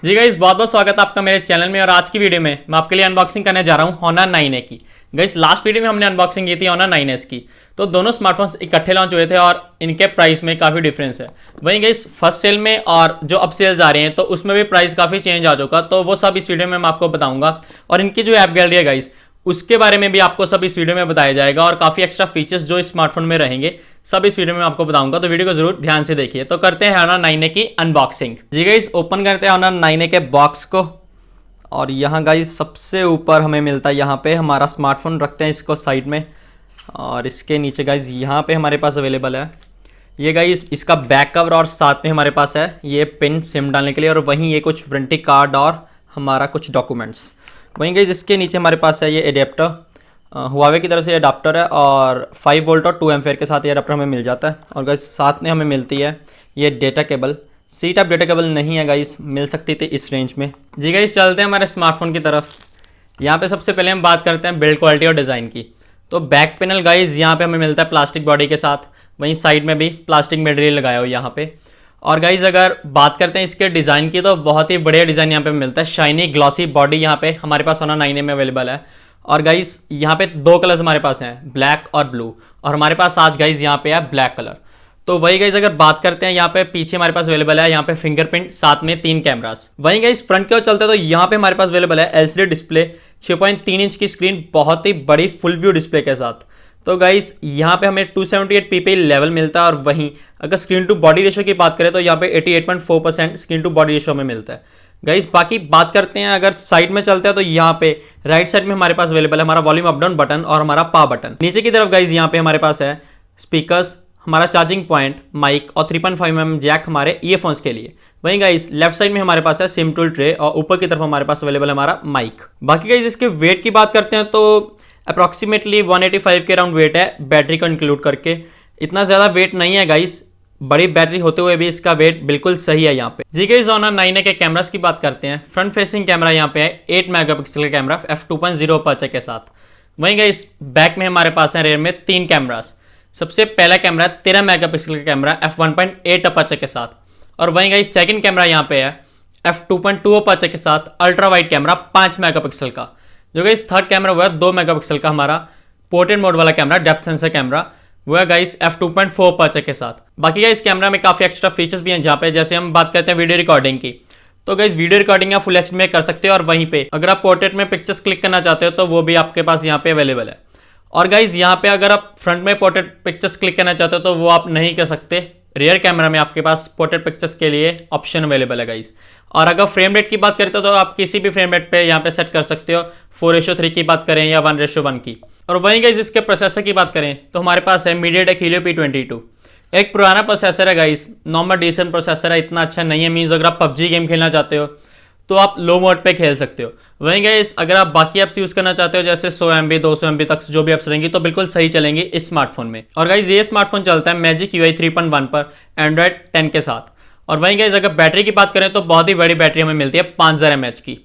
जी guys, बहुत बहुत स्वागत है आपका मेरे चैनल में। और आज की वीडियो में मैं आपके लिए अनबॉक्सिंग करने जा रहा हूँ Honor 9A की। गाइस, लास्ट वीडियो में हमने अनबॉक्सिंग की थी Honor 9S की, तो दोनों स्मार्टफोन्स इकट्ठे लॉन्च हुए थे और इनके प्राइस में काफ़ी डिफरेंस है। वहीं गाइस, फर्स्ट सेल में और जो अब सेल्स आ रहे हैं तो उसमें भी प्राइस काफ़ी चेंज आ चुका, तो वो सब इस वीडियो में मैं आपको बताऊंगा। और इनकी जो ऐप गैलरी है गाइस, उसके बारे में भी आपको सब इस वीडियो में बताया जाएगा और काफ़ी एक्स्ट्रा फीचर्स जो स्मार्टफोन में रहेंगे सब इस वीडियो में आपको बताऊंगा, तो वीडियो को जरूर ध्यान से देखिए। तो करते हैं Honor 9A की अनबॉक्सिंग। जी गाइस, ओपन करते हैं Honor 9A के बॉक्स को। और यहाँ गाइस सबसे ऊपर हमें मिलता है यहाँ पे हमारा स्मार्टफोन, रखते हैं इसको साइड में। और इसके नीचे गाइस यहाँ पे हमारे पास अवेलेबल है ये गाइस इसका बैक कवर, और साथ में हमारे पास है ये पिन सिम डालने के लिए, और वहीं ये कुछ वारंटी कार्ड और हमारा कुछ डॉक्यूमेंट्स। वहीं गाइस इसके नीचे हमारे पास है ये एडेप्टर, हुआवे की तरफ से अडाप्टर है, और 5 वोल्ट और 2 एम्पेयर के साथ ये अडाप्टर हमें मिल जाता है। और गाइस साथ में हमें मिलती है ये data cable. C type data cable नहीं है गाइस, मिल सकती थी इस रेंज में। जी गाइस, चलते हैं हमारे स्मार्टफोन की तरफ। यहाँ पे सबसे पहले हम बात करते हैं बिल्ड क्वालिटी और डिज़ाइन की। तो बैक पैनल गाइस यहाँ पे हमें मिलता है प्लास्टिक बॉडी के साथ, वहीं साइड में भी प्लास्टिक मटेरियल लगाया हो यहाँ पे। और गाइज अगर बात करते हैं इसके डिज़ाइन की, तो बहुत ही बढ़िया डिज़ाइन यहाँ पे मिलता है। शाइनी ग्लॉसी बॉडी यहाँ पे हमारे पास Honor 9A में अवेलेबल है। और गाइज यहाँ पे 2 कलर्स हमारे पास हैं, ब्लैक और ब्लू, और हमारे पास आज गाइज यहाँ पे है ब्लैक कलर। तो वही गाइज अगर बात करते हैं यहाँ पे पीछे हमारे पास अवेलेबल है यहाँ पे फिंगरप्रिंट, साथ में 3 कैमरास। वहीं गाइज फ्रंट की ओर चलते हैं तो यहाँ पे हमारे पास अवेलेबल है एलसीडी डिस्प्ले, 6.3 इंच की स्क्रीन, बहुत ही बड़ी फुल व्यू डिस्प्ले के साथ। तो गाइस यहाँ पे हमें 278 ppi लेवल मिलता है। और वहीं अगर स्क्रीन टू बॉडी रेशो की बात करें तो यहाँ पे 88.4% स्क्रीन टू बॉडी रेशो में मिलता है। गाइस बाकी बात करते हैं, अगर साइड में चलते हैं तो यहाँ पे राइट साइड में हमारे पास अवेलेबल है हमारा वॉल्यूम अप डाउन बटन और हमारा पावर बटन। नीचे की तरफ गाइस यहाँ पे हमारे पास है स्पीकर्स, हमारा चार्जिंग पॉइंट, माइक और 3.5mm जैक हमारे ईयरफोन्स के लिए। वहीं गाइस लेफ्ट साइड में हमारे पास है सिम टूल ट्रे, और ऊपर की तरफ हमारे पास अवेलेबल है हमारा माइक। बाकी गाइस इसके वेट की बात करते हैं तो अप्रॉक्सीमेटली 185 के अराउंड वेट है, बैटरी को इंक्लूड करके। इतना ज़्यादा वेट नहीं है गाइस, बड़ी बैटरी होते हुए भी इसका वेट बिल्कुल सही है यहाँ पे। जी गाइस, Honor 9A के कैमरास की बात करते हैं। फ्रंट फेसिंग कैमरा यहाँ पे है 8 मेगापिक्सल का कैमरा f2.0 अपर्चर के साथ। वहीं गाइस बैक में हमारे पास है रेयर में 3 कैमरास। सबसे पहला कैमरा है 13 मेगापिक्सल का कैमरा f1.8 अपर्चर के साथ। और वहीं गाइस सेकंड कैमरा यहाँ पे है f2.2 अपर्चर के साथ अल्ट्रा वाइड कैमरा 5 मेगापिक्सल का। जो गाइस थर्ड कैमरा हुआ है 2 मेगापिक्सल का हमारा पोर्ट्रेट मोड वाला कैमरा, डेप्थ सेंसर कैमरा, वो है गाइस f2.4 अपर्चर के साथ। बाकी गाइस कैमरा में काफ़ी एक्स्ट्रा फीचर्स भी हैं, जहाँ पे जैसे हम बात करते हैं वीडियो रिकॉर्डिंग की, तो गाइस वीडियो रिकॉर्डिंग आप फुल एचडी में कर सकते हो। और वहीं पे अगर आप पोर्ट्रेट में पिक्चर्स क्लिक करना चाहते हो तो वो भी आपके पास यहाँ पे अवेलेबल है। और गाइज यहाँ पे अगर आप फ्रंट में पोर्ट्रेट पिक्चर्स क्लिक करना चाहते हो तो वो आप नहीं कर सकते। रियर कैमरा में आपके पास पोर्ट्रेट पिक्चर्स के लिए ऑप्शन अवेलेबल है गाइज। और अगर फ्रेम रेट की बात करते हो तो आप किसी भी फ्रेम रेट पे यहाँ पे सेट कर सकते हो, 4:3 की बात करें या 1:1 की। और वहीं गाइज इसके प्रोसेसर की बात करें तो हमारे पास है MediaTek Helio P22, एक पुराना प्रोसेसर है गाइज, नॉर्मल डिसेंट प्रोसेसर है, इतना अच्छा नहीं है। मीन्स अगर आप PUBG गेम खेलना चाहते हो तो आप लो मोड पे खेल सकते हो। वहीं गाइस अगर आप बाकी ऐप्स यूज करना चाहते हो जैसे 100 MB 200 MB तक जो भी ऐप्स रहेंगी तो बिल्कुल सही चलेंगी इस स्मार्टफोन में। और गाइस ये स्मार्टफोन चलता है मैजिक UI 3.1 पर एंड्रॉइड 10 के साथ। और वहीं गाइस अगर बैटरी की बात करें तो बहुत ही बड़ी बैटरी हमें मिलती है 5000 mAh की।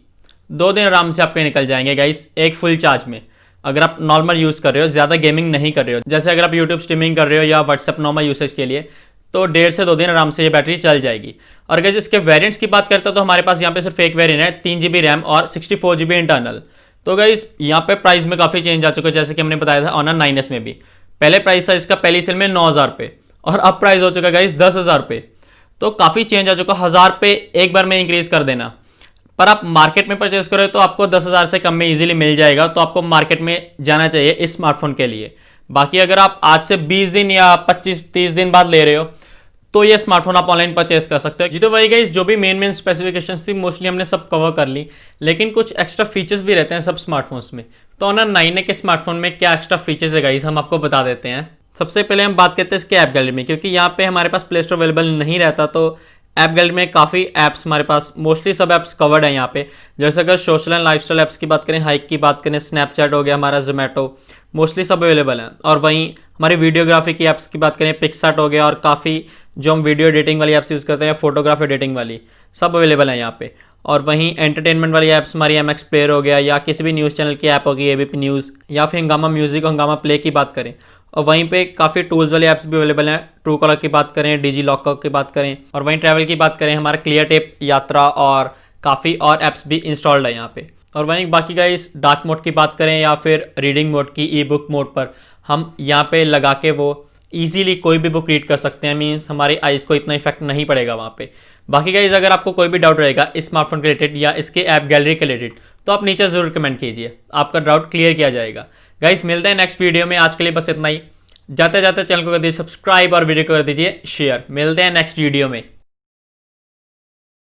2 दिन आराम से आपके निकल जाएंगे गाइस एक फुल चार्ज में, अगर आप नॉर्मल यूज़ कर रहे हो, ज़्यादा गेमिंग नहीं कर रहे हो, जैसे अगर आप यूट्यूब स्ट्रीमिंग कर रहे हो या व्हाट्सएप नॉर्मल यूसेज के लिए, तो 1.5 से 2 दिन आराम से ये बैटरी चल जाएगी। और गाइस इसके वेरिएंट्स की बात करते हो तो हमारे पास यहाँ पे सिर्फ एक वेरिएंट है 3 GB रैम और 64 GB इंटरनल। तो गाइस यहाँ पे प्राइस में काफ़ी चेंज आ चुका है, जैसे कि हमने बताया था Honor 9S में भी। पहले प्राइस था इसका पहली सेल में 9000 रुपये, और अब प्राइस हो चुका है गाइस 10,000 रुपये। तो काफ़ी चेंज आ चुका, 1000 रुपये एक बार में इंक्रीज कर देना। पर आप मार्केट में परचेज करो तो आपको 10,000 से कम में इजीली मिल जाएगा, तो आपको मार्केट में जाना चाहिए इस स्मार्टफोन के लिए। बाकी अगर आप आज से 20 दिन या 25-30 दिन बाद ले रहे हो तो ये स्मार्टफोन आप ऑनलाइन परचेज कर सकते हो। जी तो वही गाइस जो भी मेन स्पेसिफिकेशंस थी मोस्टली हमने सब कवर कर ली, लेकिन कुछ एक्स्ट्रा फीचर्स भी रहते हैं सब स्मार्टफोन्स में। तो Honor 9A के स्मार्टफोन में क्या एक्स्ट्रा फीचर्स है गाइस हम आपको बता देते हैं। सबसे पहले हम बात करते हैं इसके ऐप गैलरी में, क्योंकि यहाँ पे हमारे पास प्ले स्टोर अवेलेबल नहीं रहता, तो ऐप गैलरी में काफ़ी ऐप्स हमारे पास, मोस्टली सब ऐप्स कवर्ड है यहाँ पे। जैसे अगर सोशल एंड लाइफस्टाइल ऐप्स की बात करें, हाइक की बात करें, स्नैपचैट हो गया हमारा, जोमेटो, मोस्टली सब अवेलेबल है। और वहीं हमारी वीडियोग्राफी की ऐप्स की बात करें, पिक्सार्ट हो गया, और काफ़ी जो हम वीडियो एडिटिंग वाली ऐप्स यूज़ करते हैं, फोटोग्राफ एडिटिंग वाली, सब अवेलेबल है यहाँ पे। और वहीं एंटरटेनमेंट वाली ऐप्स हमारी MX प्लेयर हो गया, या किसी भी न्यूज़ चैनल की ऐप होगी ABP न्यूज़, या फिर हंगामा म्यूजिक और हंगामा प्ले की बात करें। और वहीं पे काफ़ी टूल्स वाली ऐप्स भी अवेलेबल हैं, ट्रू कॉलर की बात करें, डिजी लॉकर की बात करें, और वहीं ट्रैवल की बात करें, हमारा क्लियर टेप यात्रा, और काफ़ी और ऐप्स भी इंस्टॉल्ड है यहाँ पे। और वहीं बाकी गाइस डार्क मोड की बात करें या फिर रीडिंग मोड की, ई बुक मोड पर हम यहाँ पे लगा के वो ईजिली कोई भी बुक रीड कर सकते हैं। मीन्स हमारी आइज़ को इतना इफेक्ट नहीं पड़ेगा वहाँ पे। बाकी गाइज अगर आपको कोई भी डाउट रहेगा इस स्मार्टफोन के रिलेटेड या इसके ऐप गैलरी के रिलेटेड तो आप नीचे ज़रूर कमेंट कीजिए, आपका डाउट क्लियर किया जाएगा। गाइज मिलते हैं नेक्स्ट वीडियो में, आज के लिए बस इतना ही। जाते जाते चैनल को कर दीजिए सब्सक्राइब और वीडियो को कर दीजिए शेयर। मिलते हैं नेक्स्ट वीडियो में।